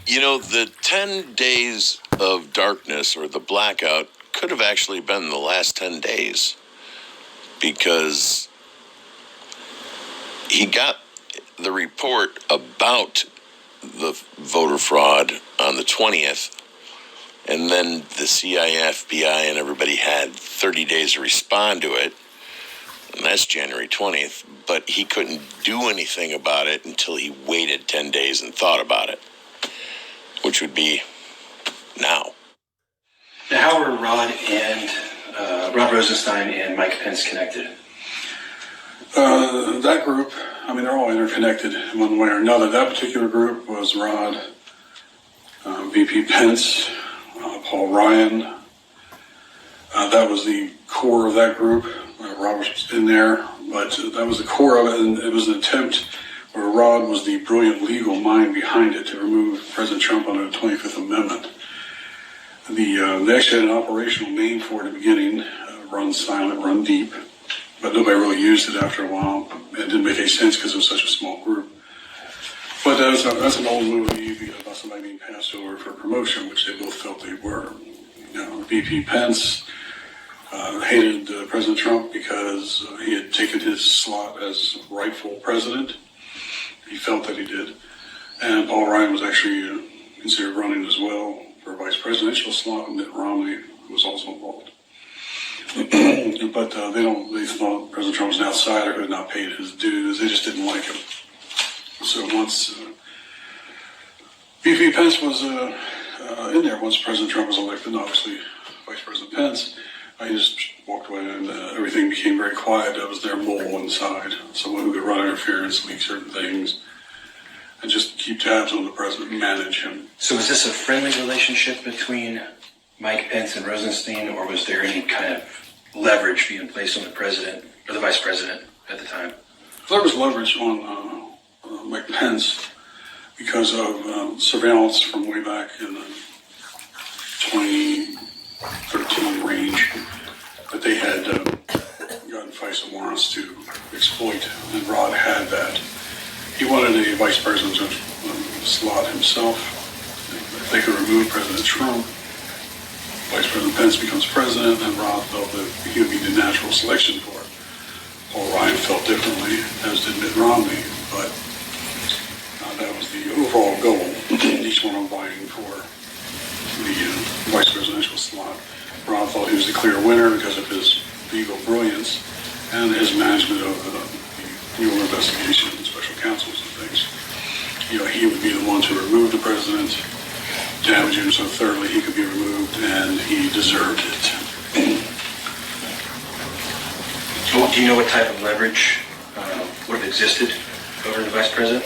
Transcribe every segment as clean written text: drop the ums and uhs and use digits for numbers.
You know, the 10 days of darkness or the blackout could have actually been the last 10 days because he got the report about the voter fraud on the 20th, and then the CIA, FBI, and everybody had 30 days to respond to it, and that's January 20th, but he couldn't do anything about it until he waited 10 days and thought about it, which would be now. Now, how were Rod Rosenstein and Mike Pence connected? That group, I mean, they're all interconnected in one way or another. That particular group was Rod, VP Pence, Paul Ryan. That was the core of that group. Robert was in there, but that was the core of it, and it was an attempt where Rod was the brilliant legal mind behind it to remove President Trump under the 25th Amendment. They actually had an operational name for it at the beginning, Run Silent, Run Deep, but nobody really used it after a while. It didn't make any sense because it was such a small group. But that's an old movie about somebody being passed over for promotion, which they both felt they were. VP Pence hated President Trump because he had taken his slot as rightful president. He felt that he did. And Paul Ryan was actually considered running as well for a vice presidential slot, and Mitt Romney was also involved. But they thought President Trump was an outsider who had not paid his dues. They just didn't like him. So once VP Pence was in there, once President Trump was elected, and obviously Vice President Pence, I just walked away, and everything became very quiet. That was their mole inside, someone who could run interference, leak certain things, and just keep tabs on the president, manage him. So was this a friendly relationship between Mike Pence and Rosenstein, or was there any kind of leverage being placed on the president or the vice president at the time? There was leverage on Mike Pence because of surveillance from way back in the 2013 range that they had gotten FISA warrants to exploit, and Rod had that. He wanted a vice president slot himself. If they could remove President Trump, Vice President Pence becomes president, and Rod felt that he would be the natural selection for it. Paul Ryan felt differently, as did Mitt Romney, but that was the overall goal. Each one of them vying for the vice presidential slot. Rod thought he was the clear winner because of his legal brilliance and his management of the Mueller investigation and special counsels and things. He would be the one to remove the president, damage him so thoroughly he could be removed, and he deserved it. Do you know what type of leverage would have existed over the vice president?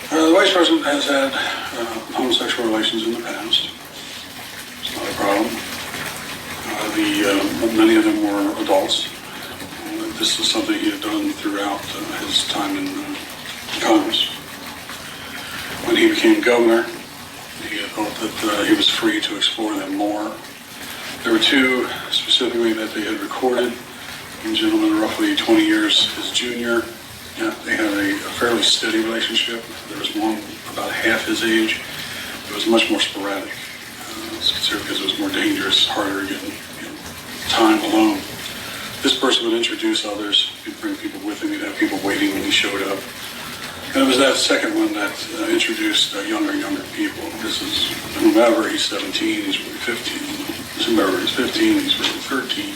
The vice president has had homosexual relations in the past. It's not a problem. Many of them were adults. This was something he had done throughout his time in Congress. When he became governor, he thought that he was free to explore them more. There were two specifically that they had recorded. A gentleman roughly 20 years his junior. They had a fairly steady relationship. There was one about half his age. It was much more sporadic. It's considered because it was more dangerous, harder to get time alone. This person would introduce others. He'd bring people with him. He'd have people waiting when he showed up. And it was that second one that introduced younger and younger people. This is whomever, he's 17, he's really 15. Whomever is 15, he's really 13.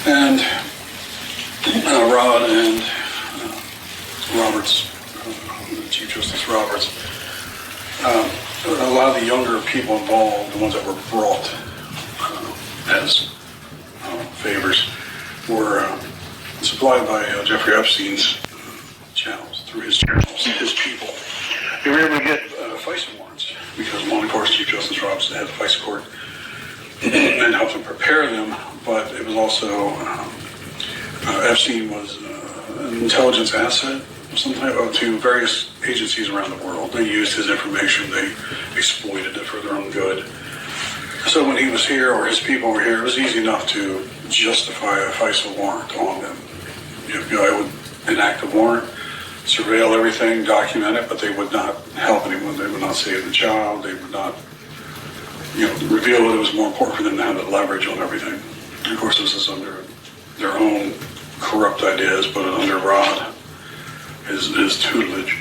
And Rod and Roberts, Chief Justice Roberts, a lot of the younger people involved, the ones that were brought as favors, were supplied by Jeffrey Epstein's channels, through his channels, his people. They were able to get FISA warrants because one, of course, Chief Justice Roberts had the FISA court and helped them prepare them, but it was also Epstein was an intelligence asset to various agencies around the world. They used his information, they exploited it for their own good. So when he was here, or his people were here, it was easy enough to justify a FISA warrant on them. The FBI would enact a warrant, surveil everything, document it, but they would not help anyone. They would not save the child. They would not, reveal that it was more important for them to have the leverage on everything. And of course, this is under their own corrupt ideas, but under Rod, his tutelage.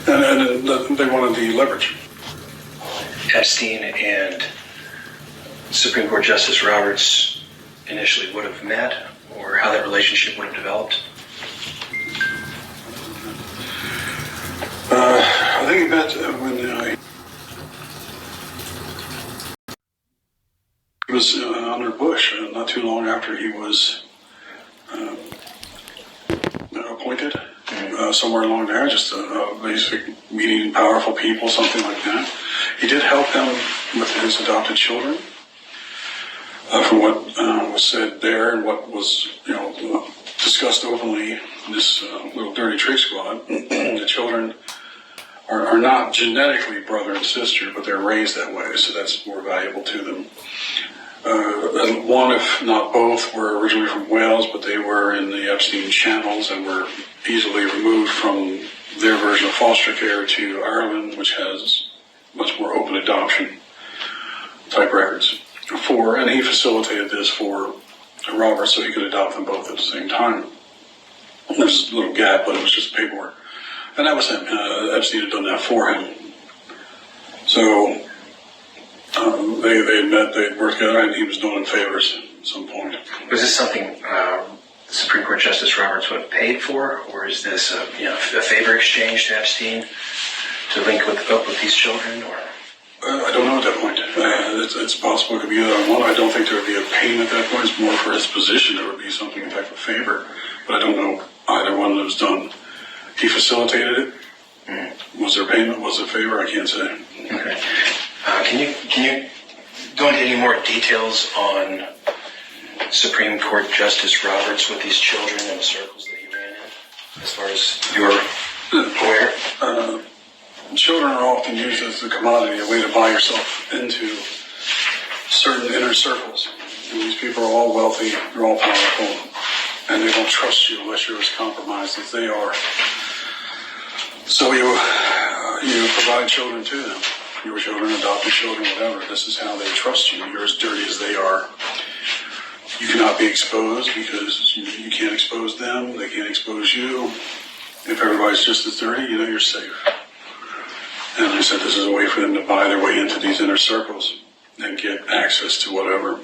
And they wanted the leverage. Epstein and Supreme Court Justice Roberts initially would have met, or how that relationship would have developed? I think he met when he was under Bush, not too long after he was appointed. Somewhere along there, just basic meeting powerful people, something like that. He did help him with his adopted children. From what was said there and what was, discussed openly in this little dirty trick squad, the children are not genetically brother and sister, but they're raised that way, so that's more valuable to them. And one, if not both, were originally from Wales, but they were in the Epstein channels and were easily removed from their version of foster care to Ireland, which has much more open adoption type records. And he facilitated this for Robert so he could adopt them both at the same time. There's a little gap, but it was just paperwork. And that was him. Epstein had done that for him. So they had met, they had worked together, and he was doing him favors at some point. Was this something Supreme Court Justice Roberts would have paid for, or is this a favor exchange to Epstein to link up with these children? Or I don't know at that point. It's possible it could be either one. I don't think there would be a payment at that point. It's more for his position. There would be something in type of favor, but I don't know either one that was done. He facilitated it. Was there payment? Was it favor? I can't say. Okay. Can you go into any more details on Supreme Court Justice Roberts with these children and the circles that he ran in, as far as you're aware? Children are often used as a commodity, a way to buy yourself into certain inner circles. And these people are all wealthy, they're all powerful, and they don't trust you unless you're as compromised as they are. So you provide children to them. Your children, adopted children, whatever. This is how they trust you. You're as dirty as they are. You cannot be exposed because you can't expose them. They can't expose you. If everybody's just as dirty, you're safe. And I said this is a way for them to buy their way into these inner circles and get access to whatever.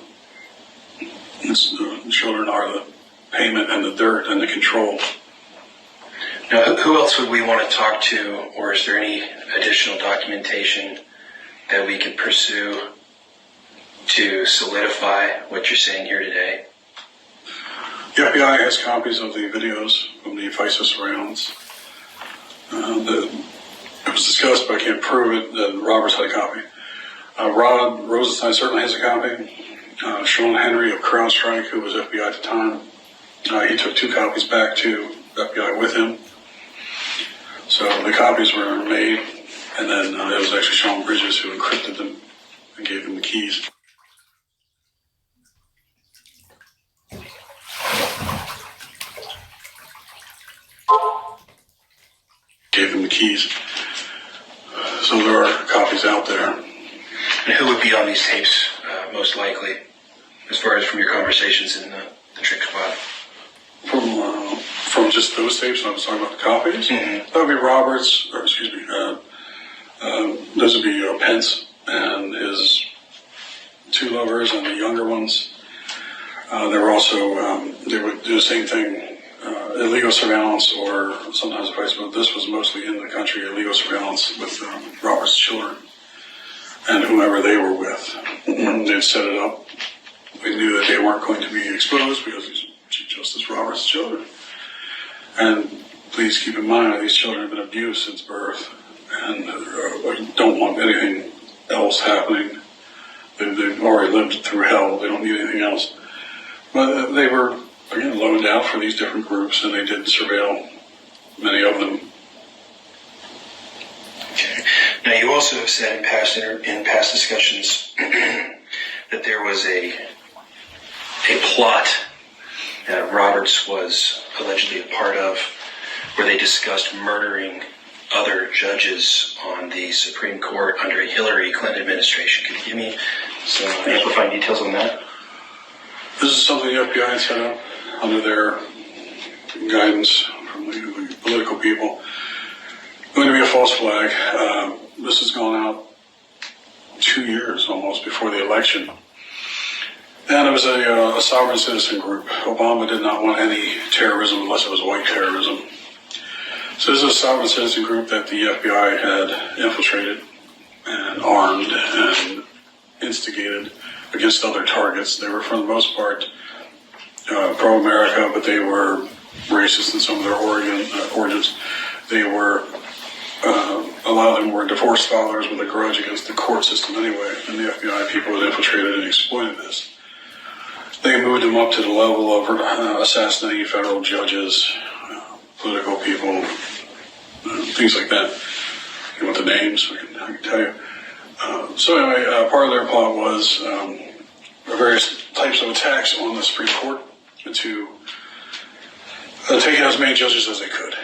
The children are the payment and the dirt and the control. Now, who else would we want to talk to, or is there any additional documentation that we could pursue to solidify what you're saying here today? The FBI has copies of the videos from the FISA surveillance. It was discussed, but I can't prove it, that Roberts had a copy. Rod Rosenstein certainly has a copy. Sean Henry of CrowdStrike, who was FBI at the time, he took 2 copies back to FBI with him. So the copies were made, and then it was actually Sean Bridges who encrypted them and gave them the keys. So there are copies out there. And who would be on these tapes, most likely, as far as from your conversations in the trick squad? From just those tapes, I was talking about the copies. That would be Roberts, or excuse me, those would be Pence and his 2 lovers and the younger ones. There were also, they would do the same thing, illegal surveillance, or sometimes but this was mostly in the country, illegal surveillance with Robert's children and whomever they were with. They'd set it up. We knew that they weren't going to be exposed because it's Justice Roberts' children. And please keep in mind, these children have been abused since birth and don't want anything else happening. They've already lived through hell. They don't need anything else. But they were, again, loaned out for these different groups, and they did surveil many of them. Okay. Now, you also have said in past discussions that there was a plot that Roberts was allegedly a part of where they discussed murdering other judges on the Supreme Court under a Hillary Clinton administration. Could you give me some amplifying details on that? This is something the FBI had set up under their guidance from the political people. Going to be a false flag. This has gone out 2 years almost before the election. And it was a sovereign citizen group. Obama did not want any terrorism unless it was white terrorism. So this is a sovereign citizen group that the FBI had infiltrated and armed and instigated against other targets. They were, for the most part, pro-America, but they were racist in some of their origins. They were, a lot of them were divorce scholars with a grudge against the court system anyway, and the FBI people had infiltrated and exploited this. They moved them up to the level of assassinating federal judges, political people, things like that. You want the names? I can tell you. So anyway, part of their plot was various types of attacks on the Supreme Court to take out as many judges as they could.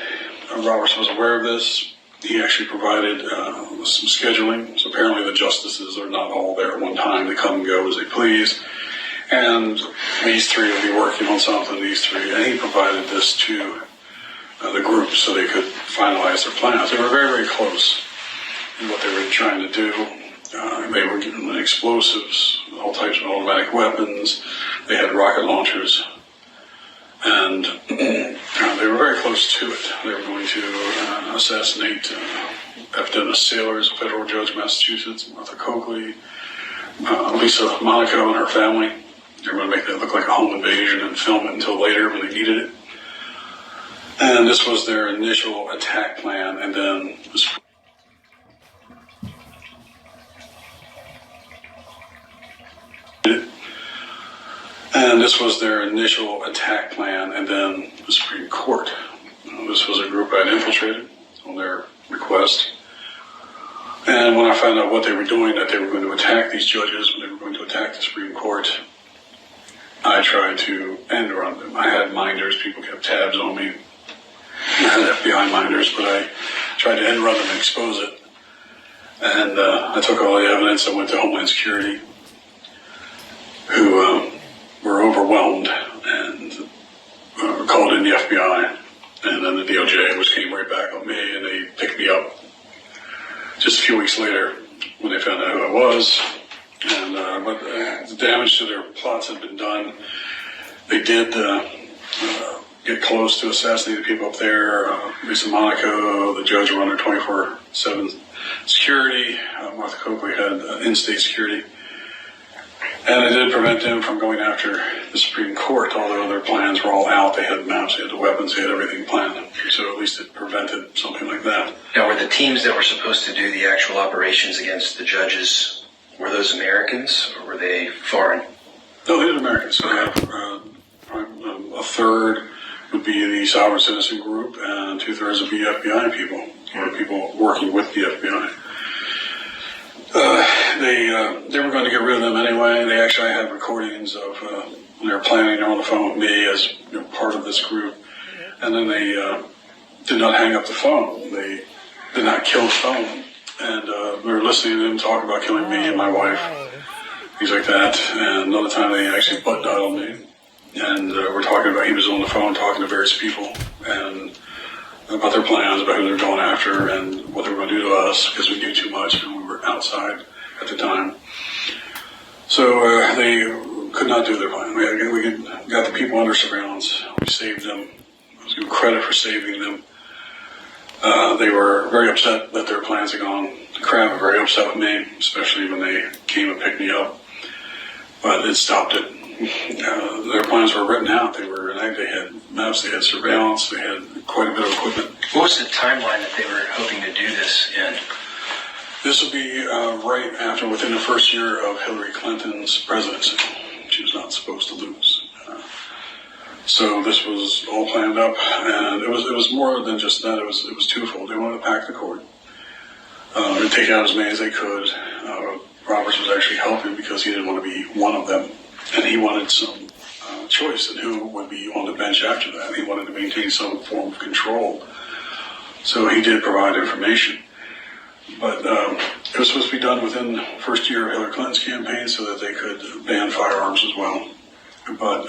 Roberts was aware of this. He actually provided some scheduling. So apparently the justices are not all there at one time. They come and go as they please. And these three will be working on something, these three. And he provided this to the group so they could finalize their plans. They were very, very close in what they were trying to do. They were given explosives, all types of automatic weapons. They had rocket launchers. And they were very close to it. They were going to assassinate F. Sailors, a federal judge in Massachusetts, Martha Coakley, Lisa Monaco and her family. They were going to make that look like a home invasion and film it until later when they needed it. And this was their initial attack plan, and then the Supreme Court. This was a group I'd infiltrated on their request. And when I found out what they were doing, that they were going to attack these judges, when they were going to attack the Supreme Court, I tried to end around them. I had minders, people kept tabs on me. I had FBI minders, but I tried to end run them and expose it. And I took all the evidence. I went to Homeland Security, who were overwhelmed and called in the FBI. And then the DOJ, which came right back on me, and they picked me up just a few weeks later when they found out who I was. And but the damage to their plots had been done. They did get close to assassinating people up there. Lisa Monaco, the judge, were under 24/7 security. Martha Coakley had in-state security. And it did prevent them from going after the Supreme Court, although their plans were all out. They had maps, they had the weapons, they had everything planned. So at least it prevented something like that. Now, were the teams that were supposed to do the actual operations against the judges, were those Americans or were they foreign? No, they were Americans. So they have a third would be the sovereign citizen group, and 2/3 would be FBI people, or people working with the FBI. They were going to get rid of them anyway. They actually had recordings of when they were planning. They're on the phone with me as part of this group, and then they did not hang up the phone. They did not kill the phone, and we were listening to them talk about killing me and my wife, things like that. And another time they actually butt dialed me, and we're talking about, he was on the phone talking to various people and about their plans, about who they were going after, and what they were going to do to us because we knew too much and we were outside at the time. So they could not do their plan. We got the people under surveillance. We saved them. I was given credit for saving them. They were very upset that their plans had gone to crap. Were very upset with me, especially when they came and picked me up. But it stopped it. Their plans were written out. They had maps, they had surveillance, they had quite a bit of equipment. What was the timeline that they were hoping to do this in? This would be right after, within the first year of Hillary Clinton's presidency. She was not supposed to lose. So this was all planned up, and it was more than just that. It was twofold. They wanted to pack the court, and take out as many as they could. Roberts was actually helping because he didn't want to be one of them, and he wanted some choice in who would be on the bench after that. He wanted to maintain some form of control So he did provide information. But it was supposed to be done within the first year of Hillary Clinton's campaign so that they could ban firearms as well. But